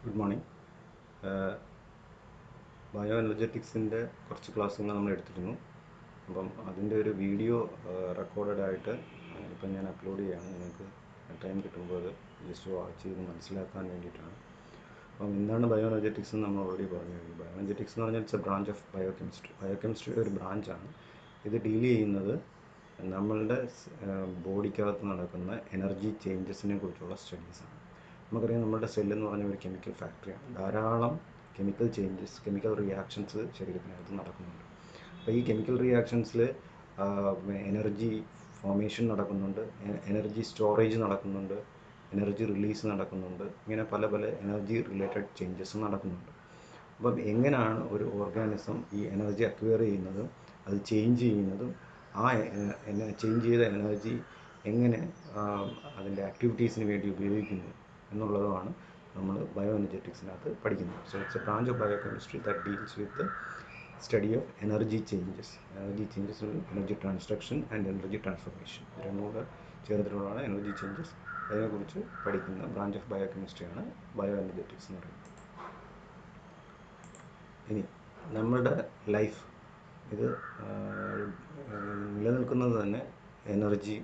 Good morning. ബയോഎനർജറ്റിക്സിൻ്റെ കുറച്ച് ക്ലാസ്സുകൾ നമ്മൾ എടുത്തിരുന്നു. അപ്പം അതിൻ്റെ ഒരു വീഡിയോ റെക്കോർഡായിട്ട് ഇപ്പം ഞാൻ അപ്ലോഡ് ചെയ്യുകയാണ്. നിങ്ങൾക്ക് ടൈം കിട്ടുമ്പോൾ അത് ജസ്റ്റ് വാച്ച് ചെയ്ത് മനസ്സിലാക്കാൻ വേണ്ടിയിട്ടാണ്. അപ്പം എന്താണ് ബയോഎനർജറ്റിക്സ് എന്ന് നമ്മൾ ഓൾറെഡി പറഞ്ഞു കഴിഞ്ഞു. ബയോഎനർജറ്റിക്സ് എന്ന് പറഞ്ഞാൽ it's a branch of biochemistry. ബയോകെമിസ്ട്രിയുടെ ഒരു ബ്രാഞ്ചാണ്. ഇത് ഡീൽ ചെയ്യുന്നത് നമ്മളുടെ ബോഡിക്കകത്ത് നടക്കുന്ന എനർജി ചേഞ്ചസിനെ കുറിച്ചുള്ള സ്റ്റഡീസാണ്. നമുക്കറിയാം, നമ്മുടെ സെല്ലെന്ന് പറഞ്ഞ ഒരു കെമിക്കൽ ഫാക്ടറിയാണ്. ധാരാളം കെമിക്കൽ ചേഞ്ചസ്, കെമിക്കൽ റിയാക്ഷൻസ് ശരീരത്തിനകത്ത് നടക്കുന്നുണ്ട്. അപ്പോൾ ഈ കെമിക്കൽ റിയാക്ഷൻസിൽ എനർജി ഫോർമേഷൻ നടക്കുന്നുണ്ട്, എനർജി സ്റ്റോറേജ് നടക്കുന്നുണ്ട്, എനർജി റിലീസ് നടക്കുന്നുണ്ട്. ഇങ്ങനെ പല പല എനർജി റിലേറ്റഡ് ചേഞ്ചസ് നടക്കുന്നുണ്ട്. അപ്പം എങ്ങനെയാണ് ഒരു ഓർഗാനിസം ഈ എനർജി അക്വയർ ചെയ്യുന്നതും അത് ചേഞ്ച് ചെയ്യുന്നതും ആ ചേഞ്ച് ചെയ്ത എനർജി എങ്ങനെ അതിൻ്റെ ആക്ടിവിറ്റീസിന് വേണ്ടി ഉപയോഗിക്കുന്നു എന്നുള്ളതുമാണ് നമ്മൾ ബയോഎനർജറ്റിക്സിനകത്ത് പഠിക്കുന്നത്. So it's a branch of biochemistry that deals with study of energy changes. Energy transduction and energy transformation, രണ്ടും കൂടെ ചേർത്തിട്ടുള്ളതാണ് എനർജി ചേഞ്ചസ്. അതിനെക്കുറിച്ച് പഠിക്കുന്ന ബ്രാഞ്ച് ഓഫ് ബയോകെമിസ്ട്രിയാണ് ബയോഎനർജറ്റിക്സ് എന്ന് പറയുന്നത്. ഇനി നമ്മളുടെ ലൈഫ് ഇത് നിലനിൽക്കുന്നത് തന്നെ എനർജി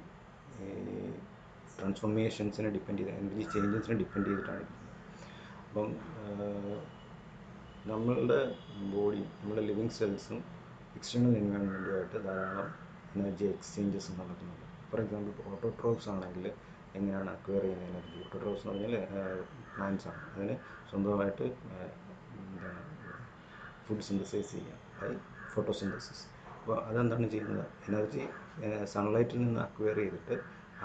ട്രാൻസ്ഫോർമേഷൻസിനെ ഡിപ്പെൻഡ് ചെയ്ത്, എനർജി ചേഞ്ചസിനെ ഡിപ്പെൻഡ് ചെയ്തിട്ടാണ് ഇരിക്കുന്നത്. അപ്പം നമ്മളുടെ ബോഡി, നമ്മുടെ ലിവിങ് സെൽസും എക്സ്റ്റേണൽ എൻവയോൺമെൻറ്റുമായിട്ട് ധാരാളം എനർജി എക്സ്ചേഞ്ചസ് നടക്കുന്നുണ്ട്. ഫോർ എക്സാമ്പിൾ, ഓട്ടോട്രോപ്സ് ആണെങ്കിൽ എങ്ങനെയാണ് അക്വയർ ചെയ്യുന്ന എനർജി? ഓട്ടോട്രോപ്സ് എന്ന് പറഞ്ഞാൽ പ്ലാന്റ്സ് ആണ്. അതിന് സ്വന്തമായിട്ട് എന്താണ് ഫുഡ് സിന്തസൈസ് ചെയ്യാം, ബൈ ഫോട്ടോസിന്തസിസ്. അപ്പോൾ അതെന്താണ് ചെയ്യുന്നത്? എനർജി സൺലൈറ്റിൽ നിന്ന് അക്വയർ ചെയ്തിട്ട്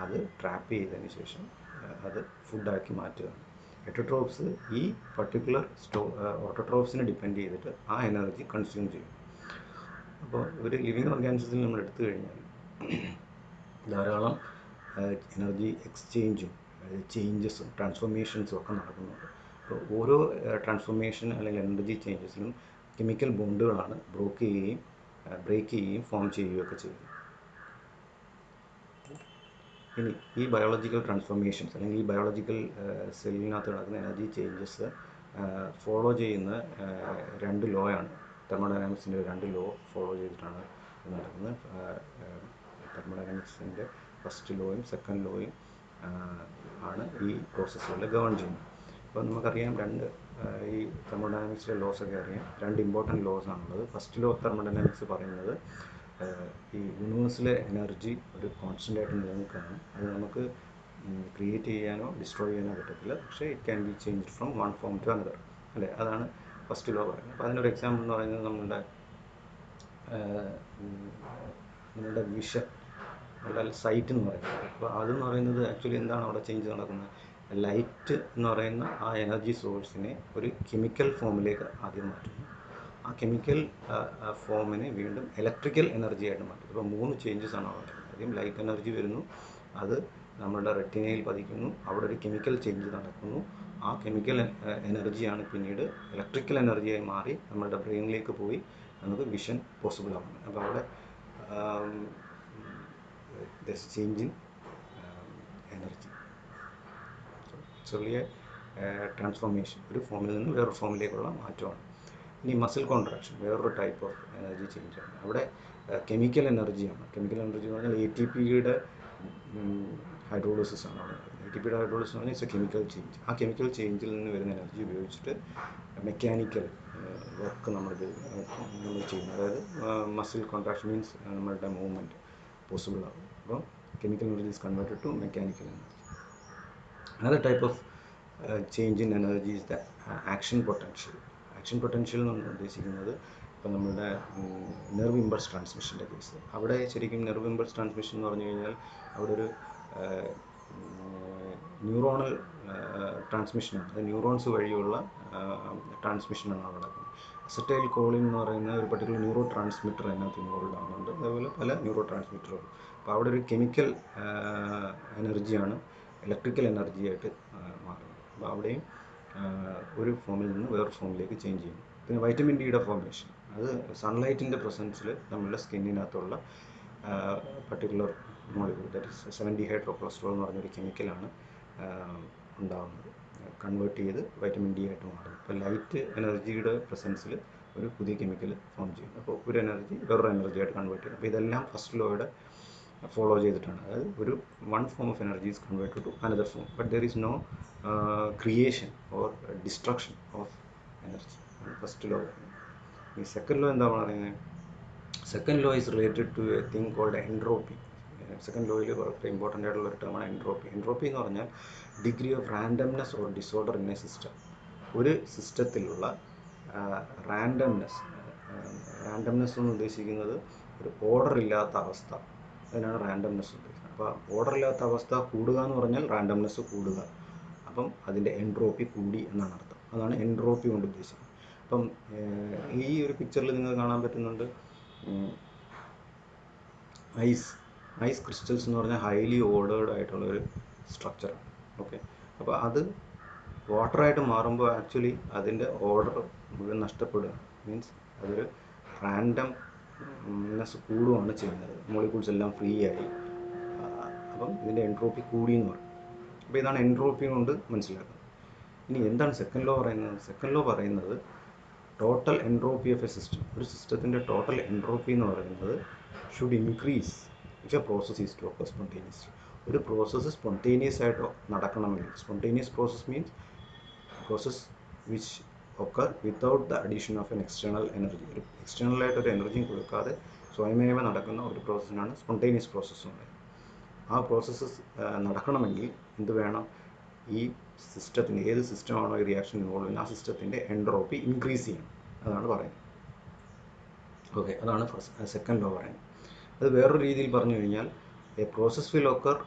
അത് ട്രാപ്പ് ചെയ്തതിന് ശേഷം അത് ഫുഡാക്കി മാറ്റുകയാണ്. ഹെറ്ററോട്രോപ്സ് ഈ പർട്ടിക്കുലർ ഓട്ടോട്രോപ്സിനെ ഡിപ്പെൻഡ് ചെയ്തിട്ട് ആ എനർജി കൺസ്യൂം ചെയ്യും. അപ്പോൾ ഒരു ലിവിങ് ഓർഗാനിസത്തിൽ നമ്മൾ എടുത്തു കഴിഞ്ഞാൽ ധാരാളം എനർജി എക്സ്ചേഞ്ചും ചേഞ്ചസും ട്രാൻസ്ഫോർമേഷൻസും ഒക്കെ നടക്കുന്നുണ്ട്. അപ്പോൾ ഓരോ ട്രാൻസ്ഫോർമേഷൻ അല്ലെങ്കിൽ എനർജി ചേഞ്ചസിലും കെമിക്കൽ ബോണ്ടുകളാണ് ബ്രേക്ക് ചെയ്യുകയും ഫോം ചെയ്യുകയൊക്കെ ചെയ്യുന്നത്. ഇനി ഈ ബയോളജിക്കൽ ട്രാൻസ്ഫോർമേഷൻസ് അല്ലെങ്കിൽ ഈ ബയോളജിക്കൽ സെല്ലിനകത്ത് നടക്കുന്ന എനർജി ചേഞ്ചസ് ഫോളോ ചെയ്യുന്ന രണ്ട് ലോ ആണ്. തെർമോഡൈനാമിക്സിൻ്റെ രണ്ട് ലോ ഫോളോ ചെയ്തിട്ടാണ് നടക്കുന്നത്. തെർമോഡൈനാമിക്സിൻ്റെ ഫസ്റ്റ് ലോയും സെക്കൻഡ് ലോയും ആണ് ഈ പ്രോസസ്സുകളെ ഗവേൺ ചെയ്യുന്നത്. അപ്പോൾ നമുക്കറിയാം, ഈ തെർമോഡൈനാമിക്സിലെ ലോസൊക്കെ അറിയാം. രണ്ട് ഇമ്പോർട്ടൻറ്റ് ലോസ് ആണുള്ളത്. ഫസ്റ്റ് ലോ ഓഫ് തെർമോഡൈനാമിക്സ് പറയുന്നത് ഈ യൂണിവേഴ്സിലെ എനർജി ഒരു കോൺസ്റ്റൻ്റ് ആയിട്ട് നിലനിൽക്കുകയാണ്. അത് നമുക്ക് ക്രിയേറ്റ് ചെയ്യാനോ ഡിസ്ട്രോയ് ചെയ്യാനോ പറ്റത്തില്ല. പക്ഷേ it can be change from one form to another, അല്ലേ? അതാണ് ഫസ്റ്റ് ലോ പറയുന്നത്. അപ്പോൾ അതിനൊരു എക്സാമ്പിൾ എന്ന് പറയുന്നത് നമ്മുടെ വിഷൻ, നമ്മുടെ സൈറ്റ് എന്ന് പറയുന്നത്. അപ്പോൾ അതെന്ന് പറയുന്നത് ആക്ച്വലി എന്താണ് അവിടെ ചേഞ്ച് നടക്കുന്നത്? ലൈറ്റ് എന്ന് പറയുന്ന ആ എനർജി സോഴ്സിനെ ഒരു കെമിക്കൽ ഫോമിലേക്ക് ആദ്യം മാറ്റുന്നു. ആ കെമിക്കൽ ഫോമിനെ വീണ്ടും ഇലക്ട്രിക്കൽ എനർജി ആയിട്ട് മാറ്റും. അപ്പോൾ മൂന്ന് ചേഞ്ചസ് ആണ് അവിടെ. ആദ്യം ലൈറ്റ് എനർജി വരുന്നു, അത് നമ്മുടെ റെറ്റിനയിൽ പതിക്കുന്നു, അവിടെ ഒരു കെമിക്കൽ ചേഞ്ച് നടക്കുന്നു. ആ കെമിക്കൽ എനർജിയാണ് പിന്നീട് ഇലക്ട്രിക്കൽ എനർജിയായി മാറി നമ്മുടെ ബ്രെയിനിലേക്ക് പോയി നമുക്ക് വിഷൻ പോസിബിൾ ആവുന്നത്. അപ്പോൾ അവിടെ ചേഞ്ച് ഇൻ എനർജി, ചെറിയ ട്രാൻസ്ഫോർമേഷൻ, ഒരു ഫോമിൽ നിന്ന് വേറൊരു ഫോമിലേക്കുള്ള മാറ്റമാണ്. ഇനി മസിൽ കോൺട്രാക്ഷൻ വേറൊരു ടൈപ്പ് ഓഫ് എനർജി ചേഞ്ചാണ്. അവിടെ കെമിക്കൽ എനർജിയാണ്. കെമിക്കൽ എനർജി എന്ന് പറഞ്ഞാൽ ATPയുടെ ഹൈഡ്രോളിസിസ് ആണ് അവിടെ. ATPയുടെ ഹൈഡ്രോളിസിസ് എന്ന് പറഞ്ഞാൽ ഇറ്റ്സ് എ കെമിക്കൽ ചേഞ്ച്. ആ കെമിക്കൽ ചേഞ്ചിൽ നിന്ന് വരുന്ന എനർജി ഉപയോഗിച്ചിട്ട് മെക്കാനിക്കൽ വർക്ക് നമ്മൾ ചെയ്യുന്നു. അതായത് മസിൽ കോൺട്രാക്ഷൻ മീൻസ് നമ്മളുടെ മൂവ്മെൻറ്റ് പോസിബിൾ ആകും. അപ്പോൾ chemical energy is converted to mechanical energy. Another type of change in energy is the action potential. Action potential എന്ന് ഉദ്ദേശിക്കുന്നത് ഇപ്പോൾ നമ്മുടെ നെർവ് ഇമ്പൾസ് ട്രാൻസ്മിഷൻ്റെ കേസ്. അവിടെ ശരിക്കും നെർവ് ഇമ്പൾസ് ട്രാൻസ്മിഷൻ എന്ന് പറഞ്ഞു കഴിഞ്ഞാൽ അവിടെ ഒരു ന്യൂറോണൽ ട്രാൻസ്മിഷനാണ്. അത് ന്യൂറോൺസ് വഴിയുള്ള ട്രാൻസ്മിഷനാണ് അവിടെ നടക്കുന്നത്. അസറ്റൈൽ കോളിൻ എന്ന് പറയുന്ന ഒരു പർട്ടിക്കുലർ ന്യൂറോ ട്രാൻസ്മിറ്റർ അതിനകത്ത് ഇൻവോൾവ് ആകുന്നുണ്ട്. അതേപോലെ പല ന്യൂറോ ട്രാൻസ്മിറ്ററുകളും. അപ്പോൾ അവിടെ ഒരു കെമിക്കൽ എനർജിയാണ് ഇലക്ട്രിക്കൽ എനർജിയായിട്ട് മാറുന്നത്. അപ്പോൾ അവിടെയും ഒരു ഫോമിൽ നിന്ന് വേറൊരു ഫോമിലേക്ക് ചേഞ്ച് ചെയ്യുന്നു. പിന്നെ വൈറ്റമിൻ ഡിയുടെ ഫോർമേഷൻ, അത് സൺലൈറ്റിൻ്റെ പ്രസൻസിൽ നമ്മളുടെ സ്കിന്നിനകത്തുള്ള പർട്ടിക്കുലർ മോളിക്യൂൾ, ദാറ്റ് ഇസ് 7 ഡീഹൈഡ്രോകൊളസ്ട്രോൾ എന്ന് പറഞ്ഞൊരു കെമിക്കലാണ് ഉണ്ടാകുന്നത്. കൺവേർട്ട് ചെയ്ത് വൈറ്റമിൻ ഡി ആയിട്ട് മാറും. അപ്പോൾ ലൈറ്റ് എനർജിയുടെ പ്രസൻസിൽ ഒരു പുതിയ കെമിക്കൽ ഫോം ചെയ്യും. അപ്പോൾ ഒരു എനർജി വേറൊരു എനർജി ആയിട്ട് കൺവേർട്ട് ചെയ്യും. അപ്പോൾ ഇതെല്ലാം ഫസ്റ്റ് ലോയുടെ ഫോളോ ചെയ്തിട്ടാണ്. അതായത് ഒരു one form of energy is converted to another form, but there is no creation or destruction of energy. First law. ഈ സെക്കൻഡ് ലോ എന്താ പറയുന്നത്? Second law is related to a thing called entropy. Second ലോയിൽ വളരെ important ആയിട്ടുള്ള ഒരു ടേമാണ് entropy. Entropy എന്ന് പറഞ്ഞാൽ degree of randomness or disorder in a system. ഒരു സിസ്റ്റത്തിലുള്ള റാൻഡംനെസ്. റാൻഡംനെസ് എന്ന് ഉദ്ദേശിക്കുന്നത് ഒരു ഓർഡർ ഇല്ലാത്ത അവസ്ഥ. അതിനാണ് റാൻഡംനെസ് ഉദ്ദേശിക്കുന്നത്. അപ്പോൾ ഓർഡർ ഇല്ലാത്ത അവസ്ഥ കൂടുക എന്ന് പറഞ്ഞാൽ റാൻഡംനെസ് കൂടുക. അപ്പം അതിൻ്റെ എൻട്രോപ്പി കൂടി എന്നാണ് അർത്ഥം. അതാണ് എൻട്രോപ്പി കൊണ്ട് ഉദ്ദേശിക്കുന്നത്. അപ്പം ഈ ഒരു പിക്ചറിൽ നിങ്ങൾക്ക് കാണാൻ പറ്റുന്നുണ്ട് ഐസ് ക്രിസ്റ്റൽസ് എന്ന് പറഞ്ഞാൽ ഹൈലി ഓർഡേർഡ് ആയിട്ടുള്ള ഒരു സ്ട്രക്ചറാണ്. ഓക്കെ. അപ്പോൾ അത് വാട്ടറായിട്ട് മാറുമ്പോൾ ആക്ച്വലി അതിൻ്റെ ഓർഡർ മുഴുവൻ നഷ്ടപ്പെടുക. മീൻസ് അതൊരു റാൻഡംനെസ് കൂടുകയാണ് ചെയ്യുന്നത്. മോളിക്യൂൾസ് എല്ലാം ഫ്രീ ആയി. അപ്പം ഇതിൻ്റെ എൻട്രോപ്പി കൂടി എന്ന് പറയും. അപ്പോൾ ഇതാണ് എൻട്രോപ്പി കൊണ്ട് മനസ്സിലാക്കുന്നത്. ഇനി എന്താണ് സെക്കൻഡ് ലോ പറയുന്നത്? സെക്കൻഡ് ലോ പറയുന്നത് total entropy of a system. ഒരു സിസ്റ്റത്തിൻ്റെ ടോട്ടൽ എൻട്രോപ്പി എന്ന് പറയുന്നത് should increase if a process is to occur spontaneously. ഒരു പ്രോസസ്സ് സ്പോണ്ടേനിയസ് ആയിട്ട് നടക്കണമെങ്കിൽ, spontaneous process means process which occur without the addition of an external energy. ഒരു എക്സ്റ്റേണലായിട്ട് ഒരു എനർജിയും കൊടുക്കാതെ സ്വയമേവ നടക്കുന്ന ഒരു പ്രോസസ്സിനാണ് സ്പോണ്ടേനിയസ് പ്രോസസ്സ് എന്ന് പറയുന്നത്. ആ പ്രോസസ്സ് നടക്കണമെങ്കിൽ എന്ത് വേണം? ഈ സിസ്റ്റത്തിന്, ഏത് സിസ്റ്റമാണോ ഈ റിയാക്ഷൻ ഇൻവോൾവ് ചെയ്യുന്നത്, ആ സിസ്റ്റത്തിൻ്റെ എൻട്രോപ്പി ഇൻക്രീസ് ചെയ്യണം. അതാണ് പറയുന്നത്. ഓക്കെ, അതാണ് സെക്കൻഡ് ലോ പറയുന്നത്. അത് വേറൊരു രീതിയിൽ പറഞ്ഞു കഴിഞ്ഞാൽ A process will occur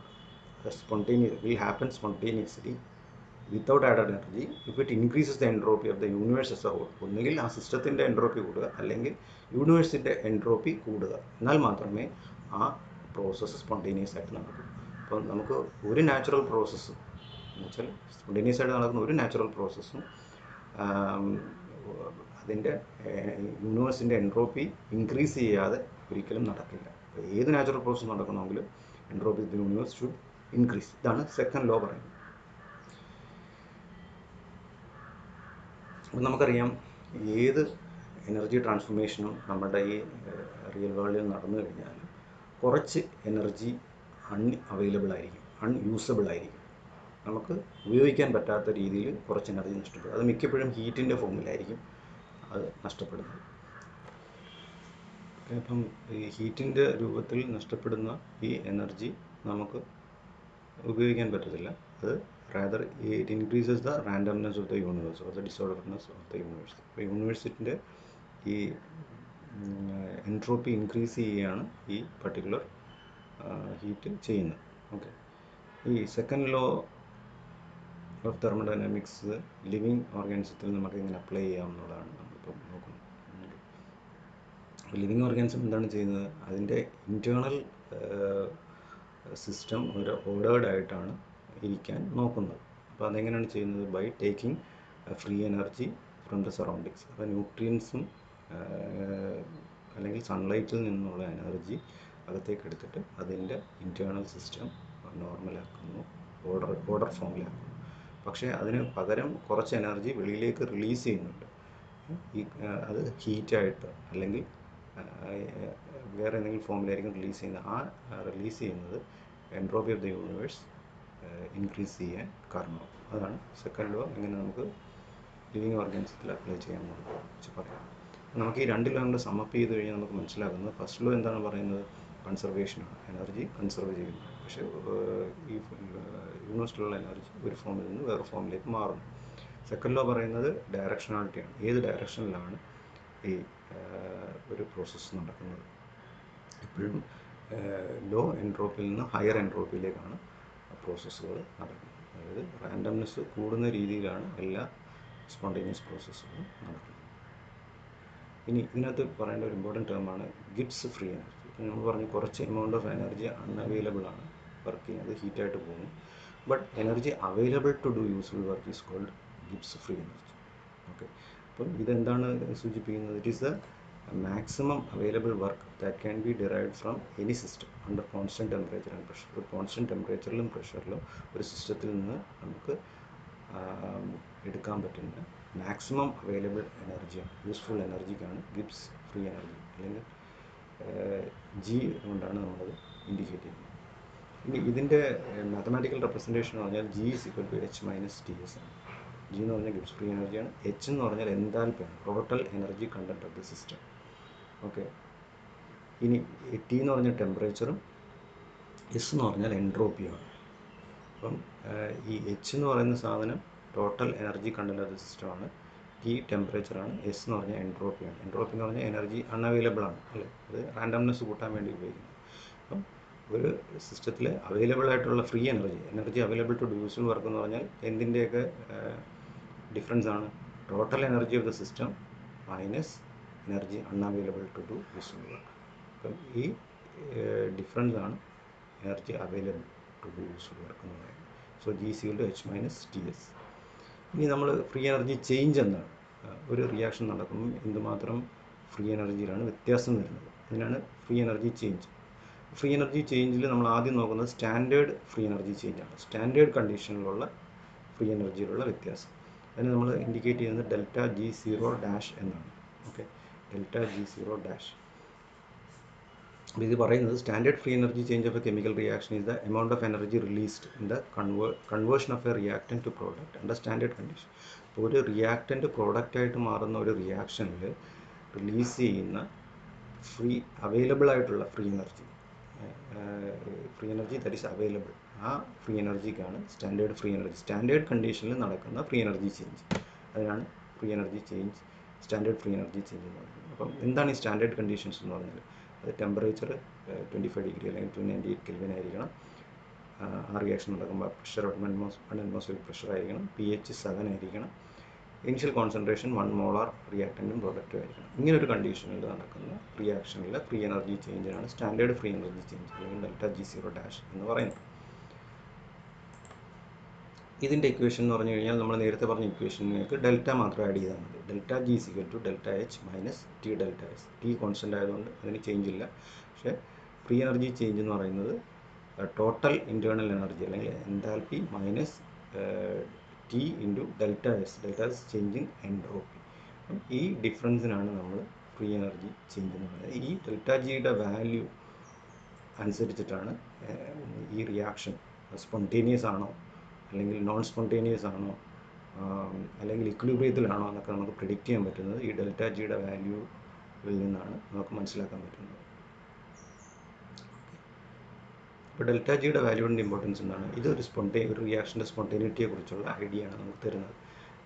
will happen spontaneously without added energy if it increases the entropy of the universe as a whole. ഒന്നുകിൽ ആ സിസ്റ്റത്തിൻ്റെ എൻട്രോപ്പി കൂടുക, അല്ലെങ്കിൽ യൂണിവേഴ്സിൻ്റെ എൻട്രോപ്പി കൂടുക. എന്നാൽ മാത്രമേ ആ പ്രോസസ്സ് സ്പോണ്ടേനിയസ് ആയിട്ട് നടക്കൂ. അപ്പം നമുക്ക് ഒരു നാച്ചുറൽ പ്രോസസ്സ് എന്ന് വെച്ചാൽ സ്പോണ്ടേനിയസ് ആയിട്ട് നടക്കുന്ന ഒരു നാച്ചുറൽ പ്രോസസ്സും അതിൻ്റെ യൂണിവേഴ്സിൻ്റെ എൻട്രോപ്പി ഇൻക്രീസ് ചെയ്യാതെ ഒരിക്കലും നടക്കില്ല. ഏത് നാച്ചുറൽ പ്രോസസ്സ് നടക്കണമെങ്കിലും entropy of the universe should increase. ഇതാണ് സെക്കൻഡ് ലോ പറയുന്നത്. അപ്പം നമുക്കറിയാം, ഏത് എനർജി ട്രാൻസ്ഫോർമേഷനും നമ്മുടെ ഈ റിയൽ വേൾഡിൽ നടന്നു കഴിഞ്ഞാൽ കുറച്ച് എനർജി അൺഅവൈലബിൾ ആയിരിക്കും, അൺയൂസബിൾ ആയിരിക്കും. നമുക്ക് ഉപയോഗിക്കാൻ പറ്റാത്ത രീതിയിൽ കുറച്ച് എനർജി നഷ്ടപ്പെടും. അത് മിക്കപ്പോഴും ഹീറ്റിൻ്റെ ഫോമിലായിരിക്കും അത് നഷ്ടപ്പെടുന്നത്. അപ്പം ഈ ഹീറ്റിൻ്റെ രൂപത്തിൽ നഷ്ടപ്പെടുന്ന ഈ എനർജി നമുക്ക് ഉപയോഗിക്കാൻ പറ്റത്തില്ല. അത് rather it increases the randomness of the universe or the disorderness of the universe. അപ്പോൾ യൂണിവേഴ്സിറ്റിൻ്റെ ഈ എൻട്രോപ്പി ഇൻക്രീസ് ചെയ്യുകയാണ് ഈ പർട്ടിക്കുലർ ഹീറ്റ് ചെയ്യുന്നത്. ഓക്കെ. ഈ second law of thermodynamics living ഓർഗാനിസത്തിൽ നമുക്ക് എങ്ങനെ അപ്ലൈ ചെയ്യാമെന്നുള്ളതാണ് നമ്മളിപ്പോൾ നോക്കുന്നത്. ലിവിങ് ഓർഗാനിസം എന്താണ് ചെയ്യുന്നത്? അതിൻ്റെ ഇൻറ്റേർണൽ സിസ്റ്റം ഒരു ഓർഡേർഡ് ആയിട്ടാണ് ഇരിക്കാൻ നോക്കുന്നത്. അപ്പോൾ അതെങ്ങനെയാണ് ചെയ്യുന്നത്? By taking free energy from the surroundings. അപ്പോൾ ന്യൂട്രിയൻസും അല്ലെങ്കിൽ സൺലൈറ്റിൽ നിന്നുള്ള എനർജി അകത്തേക്ക് എടുത്തിട്ട് അതിൻ്റെ ഇൻറ്റേർണൽ സിസ്റ്റം നോർമലാക്കുന്നു, ഓർഡർ ഫോമിലാക്കുന്നു. പക്ഷേ അതിന് പകരം കുറച്ച് എനർജി വെളിയിലേക്ക് റിലീസ് ചെയ്യുന്നുണ്ട്. അത് ഹീറ്റായിട്ട് അല്ലെങ്കിൽ വേറെ എന്തെങ്കിലും ഫോമിലായിരിക്കും റിലീസ് ചെയ്യുന്നത്. ആ റിലീസ് ചെയ്യുന്നത് entropy of the universe increase ചെയ്യാൻ കാരണമാകും. അതാണ് സെക്കൻഡ് ലോ എങ്ങനെ നമുക്ക് ലിവിങ് ഓർഗാനിസത്തിൽ അപ്ലൈ ചെയ്യാമെന്നുള്ളത് വെച്ച് പറയാം. നമുക്ക് ഈ രണ്ട് ലോ നമ്മൾ സമപ്പ് ചെയ്ത് കഴിഞ്ഞാൽ നമുക്ക് മനസ്സിലാകുന്നത്, ഫസ്റ്റ് ലോ എന്താണ് പറയുന്നത്? കൺസർവേഷനാണ്, എനർജി കൺസർവ് ചെയ്യുന്നു. പക്ഷേ ഈ യൂണിവേഴ്സിലുള്ള എനർജി ഒരു ഫോമിൽ നിന്ന് വേറെ ഫോമിലേക്ക് മാറുന്നു. സെക്കൻഡ് ലോ പറയുന്നത് ഡയറക്ഷനാലിറ്റിയാണ്. ഏത് ഡയറക്ഷനിലാണ് ഈ ഒരു പ്രോസസ്സ് നടക്കുന്നത്? എപ്പോഴും ലോ എൻട്രോപ്പിയിൽ നിന്ന് ഹയർ എൻട്രോപ്പിയിലേക്കാണ് പ്രോസസ്സുകൾ നടക്കുന്നത്. അതായത് റാൻഡംനെസ് കൂടുന്ന രീതിയിലാണ് എല്ലാ സ്പോണ്ടേനിയസ് പ്രോസസ്സുകളും നടക്കുന്നത്. ഇനി ഇതിനകത്ത് പറയേണ്ട ഒരു ഇമ്പോർട്ടൻറ്റ് ടേമാണ് ഗിബ്സ് ഫ്രീ എനർജി. നമ്മൾ പറഞ്ഞു കുറച്ച് എമൗണ്ട് ഓഫ് എനർജി അൺഅവൈലബിൾ ആണ്, വർക്ക് ചെയ്യുന്നത് ഹീറ്റായിട്ട് പോകുന്നു. But energy available to do useful work is called Gibbs free energy. Okay. അപ്പം ഇതെന്താണ് സൂചിപ്പിക്കുന്നത്? It is the maximum available work that can be derived from any system under constant temperature and pressure. ഒരു constant ടെമ്പറേച്ചറിലും പ്രഷറിലും ഒരു സിസ്റ്റത്തിൽ നിന്ന് നമുക്ക് എടുക്കാൻ പറ്റുന്ന മാക്സിമം അവൈലബിൾ എനർജിയാണ്, യൂസ്ഫുൾ എനർജിക്കാണ് ഗിബ്സ് ഫ്രീ എനർജി അല്ലെങ്കിൽ ജി കൊണ്ടാണ് നമ്മളത് ഇൻഡിക്കേറ്റ് ചെയ്യുന്നത്. ഇനി ഇതിൻ്റെ മാത്തമാറ്റിക്കൽ റെപ്രസെൻറ്റേഷൻ എന്ന് പറഞ്ഞാൽ G is equal to H minus T S ആണ്. ജി എന്ന് പറഞ്ഞാൽ ഗിബ്സ് ഫ്രീ എനർജിയാണ്, എച്ച് എന്ന് പറഞ്ഞാൽ എൻതാൽപ്പിയാണ്, total energy content of the system. Okay, ഇനി ടി എന്ന് പറഞ്ഞാൽ ടെമ്പറേച്ചറും എസ് എന്ന് പറഞ്ഞാൽ എൻട്രോപ്പിയാണ്. അപ്പം ഈ എച്ച് എന്ന് പറയുന്ന സാധനം total energy content of the സിസ്റ്റമാണ്, ടി ടെമ്പറേച്ചറാണ്, എസ് എന്ന് പറഞ്ഞാൽ എൻട്രോപ്പിയാണ്. എൻട്രോപ്പി എന്ന് പറഞ്ഞാൽ എനർജി അൺഅവൈലബിൾ ആണ് അല്ലേ, അത് റാൻഡംനെസ് കൂട്ടാൻ വേണ്ടി ഉപയോഗിക്കുന്നു. അപ്പം ഒരു സിസ്റ്റത്തിൽ അവൈലബിൾ ആയിട്ടുള്ള free energy available to do useful work എന്ന് പറഞ്ഞാൽ എന്തിൻ്റെയൊക്കെ ഡിഫറൻസ് ആണ്? Total energy of the system minus energy unavailable to do useful work. അപ്പം ഈ ഡിഫറൻസ് ആണ് energy available to do useful work എന്ന് പറയുന്നത്. So G is to H minus T S. ഇനി നമ്മൾ ഫ്രീ എനർജി ചേഞ്ച് എന്താണ്? ഒരു റിയാക്ഷൻ നടക്കുമ്പോൾ എന്തുമാത്രം ഫ്രീ എനർജിയിലാണ് വ്യത്യാസം വരുന്നത്, അതിനാണ് free energy change. Free energy ചേഞ്ചിൽ നമ്മൾ ആദ്യം നോക്കുന്നത് സ്റ്റാൻഡേർഡ് ഫ്രീ എനർജി ചേഞ്ചാണ്, സ്റ്റാൻഡേർഡ് കണ്ടീഷനിലുള്ള ഫ്രീ എനർജിയിലുള്ള വ്യത്യാസം. അതിന് നമ്മൾ ഇൻഡിക്കേറ്റ് ചെയ്യുന്നത് ഡെൽറ്റ ജി സീറോ ഡാഷ് എന്നാണ്. Okay, delta G zero dash. അപ്പോൾ ഇത് പറയുന്നത് standard free energy change of a chemical reaction is the amount of energy released in the conversion of a reactant to product under standard condition. അപ്പോൾ ഒരു reactant പ്രോഡക്റ്റായിട്ട് മാറുന്ന ഒരു റിയാക്ഷനിൽ release ചെയ്യുന്ന available ആയിട്ടുള്ള free energy that is available, ആ free എനർജിക്കാണ് standard free energy, standard കണ്ടീഷനിൽ നടക്കുന്ന ഫ്രീ എനർജി ചേഞ്ച്. അതിനാണ് free energy change, standard free energy change എന്ന് പറയുന്നത്. അപ്പം എന്താണ് ഈ സ്റ്റാൻഡേർഡ് കണ്ടീഷൻസ് എന്ന് പറഞ്ഞാൽ? അത് ടെമ്പറേച്ചർ 25 ഡിഗ്രി അല്ലെങ്കിൽ 298 കെൽവിൻ ആയിരിക്കണം. ആ റിയാക്ഷൻ നടക്കുമ്പോൾ പ്രഷർ 1 അറ്റ്മോസ്ഫിയറിക് പ്രഷർ ആയിരിക്കണം. pH 7 ആയിരിക്കണം. ഇനിഷ്യൽ കോൺസെൻട്രേഷൻ 1 മോളാർ റിയാക്റ്റൻറ്റും പ്രൊഡക്റ്റും ആയിരിക്കണം. ഇങ്ങനൊരു കണ്ടീഷനിൽ നടക്കുന്ന റിയാക്ഷനിലെ ഫ്രീ എനർജി ചേഞ്ചിനാണ് സ്റ്റാൻഡേർഡ് ഫ്രീ എനർജി ചേഞ്ച് അല്ലെങ്കിൽ ഡെൽറ്റ ജി സീറോ ഡാഷ് എന്ന് പറയുന്നത്. ഇതിൻ്റെ ഇക്വേഷൻ എന്ന് പറഞ്ഞു കഴിഞ്ഞാൽ നമ്മൾ നേരത്തെ പറഞ്ഞ ഇക്വേഷനിലേക്ക് ഡെൽറ്റ മാത്രം ആഡ് ചെയ്താൽ മതി. Delta G is equal to delta H minus T delta S. T constant ആയതുകൊണ്ട് അതിന് ചേഞ്ച് ഇല്ല. പക്ഷേ ഫ്രീ എനർജി ചേഞ്ച് എന്ന് പറയുന്നത് ടോട്ടൽ ഇൻറ്റേർണൽ എനർജി അല്ലെങ്കിൽ enthalpy minus T into delta S. Delta S change in entropy. അപ്പം ഈ ഡിഫറൻസിനാണ് നമ്മൾ ഫ്രീ എനർജി ചേഞ്ച് എന്ന് പറയുന്നത്. ഈ ഡെൽറ്റ ജിയുടെ വാല്യൂ അനുസരിച്ചിട്ടാണ് ഈ റിയാക്ഷൻ സ്പോണ്ടേനിയസ് ആണോ അല്ലെങ്കിൽ നോൺ സ്പോണ്ടേനിയസ് ആണോ അല്ലെങ്കിൽ ഇക്വിലിബ്രിയത്തിലാണോ എന്നൊക്കെ നമുക്ക് പ്രിഡിക്റ്റ് ചെയ്യാൻ പറ്റുന്നത് ഈ ഡെൽറ്റ ജിയുടെ വാല്യൂവിൽ നിന്നാണ് നമുക്ക് മനസ്സിലാക്കാൻ പറ്റുന്നത്. ഇപ്പോൾ ഡെൽറ്റ ജിയുടെ വാല്യൂവിൻ്റെ ഇമ്പോർട്ടൻസ് എന്താണ്? ഇതൊരു ഒരു റിയാക്ഷൻ്റെ സ്പോണ്ടേനിറ്റിയെ കുറിച്ചുള്ള ഐഡിയ ആണ് നമുക്ക് തരുന്നത്.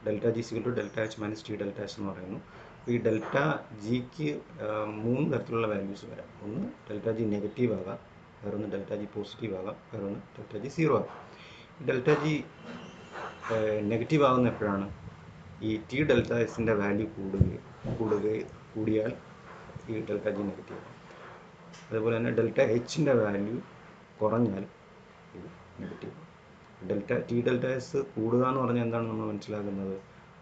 Delta G is equal to delta H minus T delta H എന്ന് പറയുന്നു. അപ്പോൾ ഈ ഡെൽറ്റ ജിക്ക് 3 തരത്തിലുള്ള വാല്യൂസ് വരാം. ഒന്ന് ഡെൽറ്റ ജി നെഗറ്റീവ് ആകാം, വേറൊന്ന് ഡെൽറ്റ ജി പോസിറ്റീവ് ആകാം, വേറൊന്ന് ഡെൽറ്റ ജി സീറോ ആകാം. ഡെൽറ്റ ജി നെഗറ്റീവ് ആകുന്ന എപ്പോഴാണ്? ഈ ടി ഡെൽറ്റ എസിൻ്റെ വാല്യൂ കൂടിയാൽ ഈ ഡെൽറ്റ ജി നെഗറ്റീവ് ആകും. അതുപോലെ തന്നെ ഡെൽറ്റ എച്ചിൻ്റെ വാല്യൂ കുറഞ്ഞാൽ ഇത് നെഗറ്റീവ് ആകും. ടി ഡെൽറ്റ എസ് കൂടുക എന്ന് പറഞ്ഞാൽ എന്താണ് നമ്മൾ മനസ്സിലാക്കുന്നത്?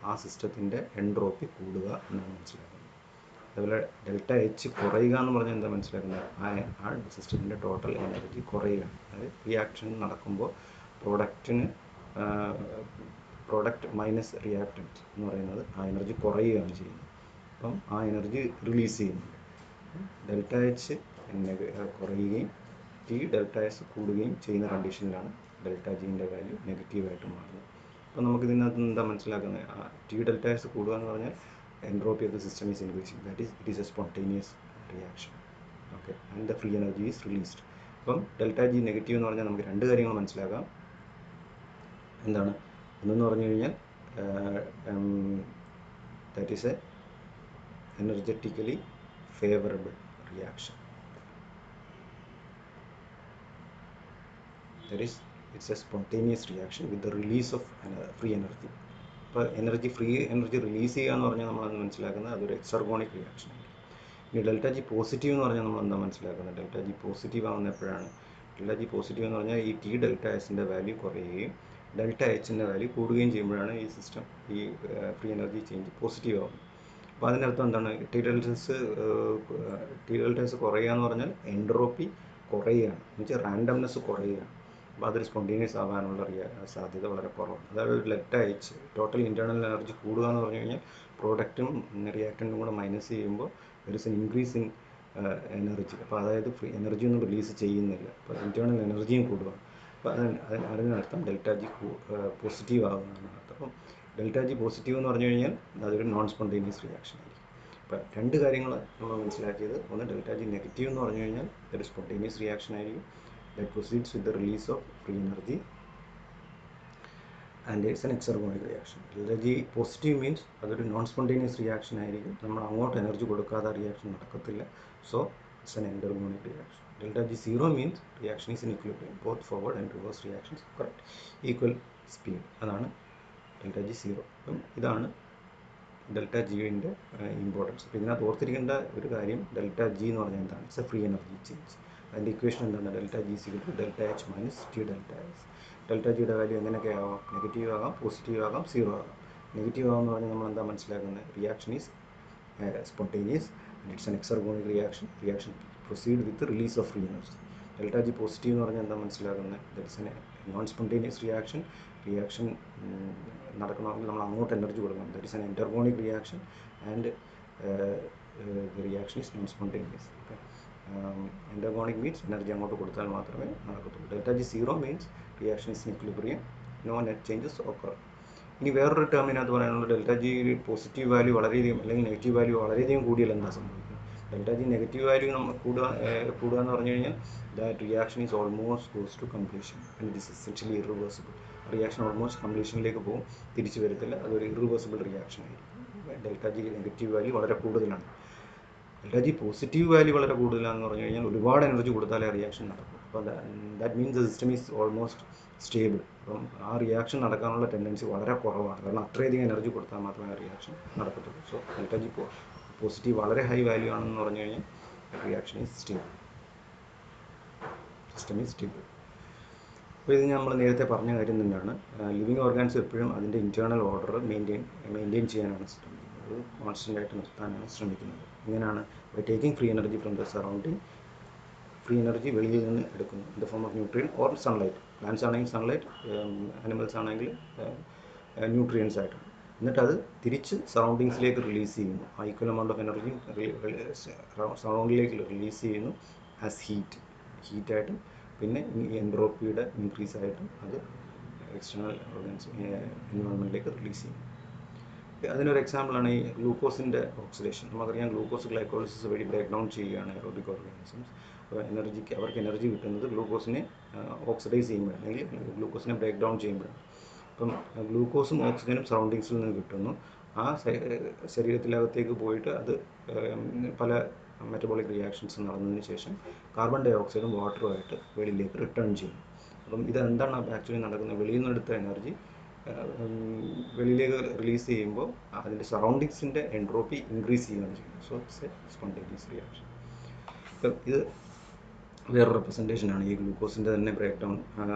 ആ സിസ്റ്റത്തിൻ്റെ എൻട്രോപ്പി കൂടുക എന്നാണ് മനസ്സിലാക്കുന്നത്. അതുപോലെ ഡെൽറ്റ എച്ച് കുറയുക എന്ന് പറഞ്ഞാൽ എന്താ മനസ്സിലാക്കുന്നത്? ആ സിസ്റ്റത്തിൻ്റെ ടോട്ടൽ എനർജി കുറയുകയാണ്. അതായത് റിയാക്ഷൻ നടക്കുമ്പോൾ പ്രോഡക്റ്റ് മൈനസ് റിയാക്റ്റൻറ്റ് എന്ന് പറയുന്നത് ആ എനർജി കുറയുകയാണ് ചെയ്യുന്നത്. അപ്പം ആ എനർജി റിലീസ് ചെയ്യുന്നുണ്ട്. ഡെൽറ്റ എച്ച് കുറയുകയും ടി ഡെൽറ്റ എസ് കൂടുകയും ചെയ്യുന്ന കണ്ടീഷനിലാണ് ഡെൽറ്റ ജിൻ്റെ വാല്യൂ നെഗറ്റീവായിട്ട് മാറുന്നത്. അപ്പോൾ നമുക്ക് ഇതിനകത്ത് എന്താ മനസ്സിലാക്കുന്നത്? ടി ഡെൽറ്റ എസ് കൂടുക എന്ന് പറഞ്ഞാൽ entropy of the system is increasing, that is it is a spontaneous reaction. Okay, and the free energy is released. അപ്പം ഡെൽറ്റ ജി നെഗറ്റീവ് എന്ന് പറഞ്ഞാൽ നമുക്ക് രണ്ട് കാര്യങ്ങൾ മനസ്സിലാക്കാം. എന്താണ്? ഒന്നെന്ന് പറഞ്ഞു കഴിഞ്ഞാൽ that is a energetically favorable reaction, that is it's a spontaneous reaction with the release of free energy. ഇപ്പോൾ ഫ്രീ എനർജി റിലീസ് ചെയ്യുക എന്ന് പറഞ്ഞാൽ നമ്മളത് മനസ്സിലാക്കുന്നത് അതൊരു എക്സർഗോണിക് റിയാക്ഷൻ ആണ്. ഇനി ഡെൽറ്റ ജി പോസിറ്റീവ് എന്ന് പറഞ്ഞാൽ നമ്മൾ എന്താ മനസ്സിലാക്കുന്നത്? ഡെൽറ്റ ജി പോസിറ്റീവ് ആകുന്ന എപ്പോഴാണ്? ഡെൽറ്റ ജി പോസിറ്റീവ് എന്ന് പറഞ്ഞാൽ ഈ ടി ഡെൽറ്റ എസിൻ്റെ വാല്യൂ കുറയുകയും ഡെൽറ്റ എച്ചിൻ്റെ വാല്യൂ കൂടുകയും ചെയ്യുമ്പോഴാണ് ഈ സിസ്റ്റം ഈ ഫ്രീ എനർജി ചേഞ്ച് പോസിറ്റീവ് ആകുന്നത്. അപ്പോൾ അതിനർത്ഥം എന്താണ്? ടി ഡെൽറ്റ എസ് കുറയുക എന്ന് പറഞ്ഞാൽ എൻട്രോപ്പി കുറയുകയാണ്, എന്ന് വെച്ചാൽ റാൻഡംനെസ് കുറയുകയാണ്. അപ്പോൾ അതൊരു സ്പോണ്ടേനിയസ് ആവാനുള്ള സാധ്യത വളരെ കുറവാണ്. അതായത് delta H total internal energy കൂടുക എന്ന് പറഞ്ഞു കഴിഞ്ഞാൽ പ്രോഡക്റ്റും റിയാക്റ്റൻറ്റും കൂടെ മൈനസ് ചെയ്യുമ്പോൾ ഒരു ഇൻക്രീസ് ഇൻ എനർജി. അപ്പോൾ അതായത് എനർജി ഒന്നും റിലീസ് ചെയ്യുന്നില്ല, അപ്പോൾ ഇൻറ്റേർണൽ എനർജിയും കൂടുക. അപ്പോൾ അതിനർത്ഥം ഡെൽറ്റ ജി പോസിറ്റീവ് ആകുന്നതാണ് അർത്ഥം. അപ്പം ഡെൽറ്റ ജി പോസിറ്റീവ് എന്ന് പറഞ്ഞു കഴിഞ്ഞാൽ അതൊരു നോൺ സ്പോണ്ടേനിയസ് റിയാക്ഷൻ ആയിരിക്കും. അപ്പോൾ രണ്ട് കാര്യങ്ങൾ നമ്മൾ മനസ്സിലാക്കിയത്, ഒന്ന് ഡെൽറ്റ ജി നെഗറ്റീവ് എന്ന് പറഞ്ഞു കഴിഞ്ഞാൽ ഒരു സ്പോണ്ടേനിയസ് റിയാക്ഷൻ ആയിരിക്കും, that proceeds with the release of free energy and it's an exergonic reaction. Delta G positive means അതൊരു നോൺ സ്പോണ്ടേനിയസ് റിയാക്ഷൻ ആയിരിക്കും, നമ്മൾ അങ്ങോട്ട് എനർജി കൊടുക്കാതെ റിയാക്ഷൻ നടക്കത്തില്ല, so it's an endergonic reaction. Delta G 0 means reaction is in equilibrium, both forward and reverse reactions correct equal speed. അതാണ് delta G 0. അപ്പം ഇതാണ് delta ജിയുടെ ഇമ്പോർട്ടൻസ്. അപ്പോൾ ഇതിനകത്ത് ഓർത്തിരിക്കേണ്ട ഒരു കാര്യം, ഡെൽറ്റ ജി എന്ന് പറഞ്ഞാൽ എന്താണ്? It's a free energy change. അതിൻ്റെ ഇക്വേഷൻ എന്താണ്? Delta G is equal delta H minus T delta S. Delta ജിയുടെ വാല്യൂ എങ്ങനെയൊക്കെ ആവാം? നെഗറ്റീവ് ആകാം, പോസിറ്റീവ് ആകാം, സീറോ ആകാം. നെഗറ്റീവ് ആകാമെന്ന് പറഞ്ഞാൽ നമ്മൾ എന്താ മനസ്സിലാക്കുന്നത്? Reaction is spontaneous and it's an exergonic reaction. Reaction proceed with the release of free energy. Delta G positive എന്ന് പറഞ്ഞാൽ എന്താ മനസ്സിലാക്കുന്നത്? That's a non spontaneous reaction. Reaction നടക്കണമെങ്കിൽ നമ്മൾ അങ്ങോട്ട് എനർജി കൊടുക്കണം. That is an endergonic reaction and the reaction is non spontaneous. Okay. Endergonic means energy അങ്ങോട്ട് കൊടുത്താൽ മാത്രമേ നടക്കത്തുള്ളൂ. Delta G 0 means reaction is in equilibrium, no net changes occur. ഇനി വേറൊരു term ഇതിനകത്ത് പറയാനുള്ളത്, ഡെൽറ്റ ജി പോസിറ്റീവ് വാല്യൂ വളരെയധികം അല്ലെങ്കിൽ negative value വളരെയധികം കൂടിയാൽ എന്താ സംഭവിക്കുന്നത്? ഡെൽറ്റ ജി നെഗറ്റീവ് വാല്യൂ നമ്മൾ കൂടുക എന്ന് പറഞ്ഞു കഴിഞ്ഞാൽ that reaction is almost goes to completion and it is essentially irreversible. Reaction almost കംപ്ലീഷനിലേക്ക് പോകും, തിരിച്ചു വരത്തില്ല, അതൊരു ഇറിവേഴ്സിബിൾ റിയാക്ഷൻ ആയിരിക്കും. ഡെൽറ്റ ജി നെഗറ്റീവ് വാല്യൂ വളരെ കൂടുതലാണ്. ഡെൽറ്റ ജി പോസിറ്റീവ് വാല്യൂ വളരെ കൂടുതലാണെന്ന് പറഞ്ഞു കഴിഞ്ഞാൽ ഒരുപാട് എനർജി കൊടുത്താലേ റിയാക്ഷൻ നടക്കും. അപ്പോൾ that means the system is almost stable. അപ്പം ആ റിയാക്ഷൻ നടക്കാനുള്ള ടെൻഡൻസി വളരെ കുറവാണ്, കാരണം അത്രയധികം എനർജി കൊടുത്താൽ മാത്രമേ ആ റിയാക്ഷൻ നടക്കത്തുള്ളൂ. സോ ഡെൽറ്റ ജി പോസിറ്റീവ് വളരെ ഹൈ വാല്യൂ ആണെന്ന് പറഞ്ഞു കഴിഞ്ഞാൽ reaction is stable, system is stable. അപ്പോൾ ഇത് നമ്മൾ നേരത്തെ പറഞ്ഞ കാര്യം തന്നെയാണ്. ലിവിങ് ഓർഗാൻസ് എപ്പോഴും അതിൻ്റെ ഇൻറ്റേർണൽ ഓർഡർ മെയിൻറ്റെയിൻ ചെയ്യാനാണ് ശ്രമിക്കുന്നത്, കോൺസ്റ്റൻ്റ് ആയിട്ട് നിർത്താനാണ് ശ്രമിക്കുന്നത്. ഇങ്ങനെയാണ് by taking free energy from the surrounding. Free energy വെളിയിൽ നിന്ന് എടുക്കുന്നു in the form of nutrient or sunlight. Plants ആണെങ്കിൽ സൺലൈറ്റ്, അനിമൽസ് ആണെങ്കിൽ ന്യൂട്രിയൻസ് ആയിട്ടാണ്. എന്നിട്ട് അത് തിരിച്ച് സറൗണ്ടിങ്സിലേക്ക് റിലീസ് ചെയ്യുന്നു. ആ ഈക്വൽ എമൗണ്ട് ഓഫ് എനർജി സറൗണ്ടിലേക്ക് റിലീസ് ചെയ്യുന്നു ആസ് ഹീറ്റായിട്ടും പിന്നെ എൻട്രോപ്പിയുടെ ഇൻക്രീസ് ആയിട്ടും അത് എക്സ്റ്റേണൽ എൻവയോൺമെൻറ്റിലേക്ക് റിലീസ് ചെയ്യുന്നു. അതിനൊരു എക്സാമ്പിളാണ് ഈ ഗ്ലൂക്കോസിൻ്റെ ഓക്സിഡേഷൻ. നമുക്കറിയാം ഗ്ലൂക്കോസ് ഗ്ലൈക്കോളിസിസ് വഴി ബ്രേക്ക് ഡൗൺ ചെയ്യുകയാണ് എറോബിക് ഓർഗാനിസംസ്. അപ്പോൾ അവർക്ക് എനർജി കിട്ടുന്നത് ഗ്ലൂക്കോസിനെ ഓക്സിഡൈസ് ചെയ്യുമ്പോഴാണ്, അല്ലെങ്കിൽ ഗ്ലൂക്കോസിനെ ബ്രേക്ക് ഡൗൺ ചെയ്യുമ്പോഴാണ്. അപ്പം ഗ്ലൂക്കോസും ഓക്സിജനും സറൗണ്ടിങ്സിൽ നിന്ന് കിട്ടുന്നു. ആ ശരീരത്തിനകത്തേക്ക് പോയിട്ട് അത് പല മെറ്റബോളിക് റിയാക്ഷൻസ് നടന്നതിന് ശേഷം കാർബൺ ഡൈ ഓക്സൈഡും വാട്ടറുമായിട്ട് വെളിയിലേക്ക് റിട്ടേൺ ചെയ്യും. അപ്പം ഇതെന്താണ് ആക്ച്വലി നടക്കുന്നത്? വെളിയിൽ നിന്നെടുത്ത എനർജി വെളിയിലേക്ക് റിലീസ് ചെയ്യുമ്പോൾ അതിൻ്റെ സറൗണ്ടിങ്സിൻ്റെ എൻട്രോപ്പി ഇൻക്രീസ് ചെയ്യുകയാണ് ചെയ്യുന്നത്. So it's A spontaneous reaction. ഇപ്പം ഇത് വേറെ റെപ്രസെൻറ്റേഷനാണ് ഈ ഗ്ലൂക്കോസിൻ്റെ തന്നെ ബ്രേക്ക് ഡൗൺ.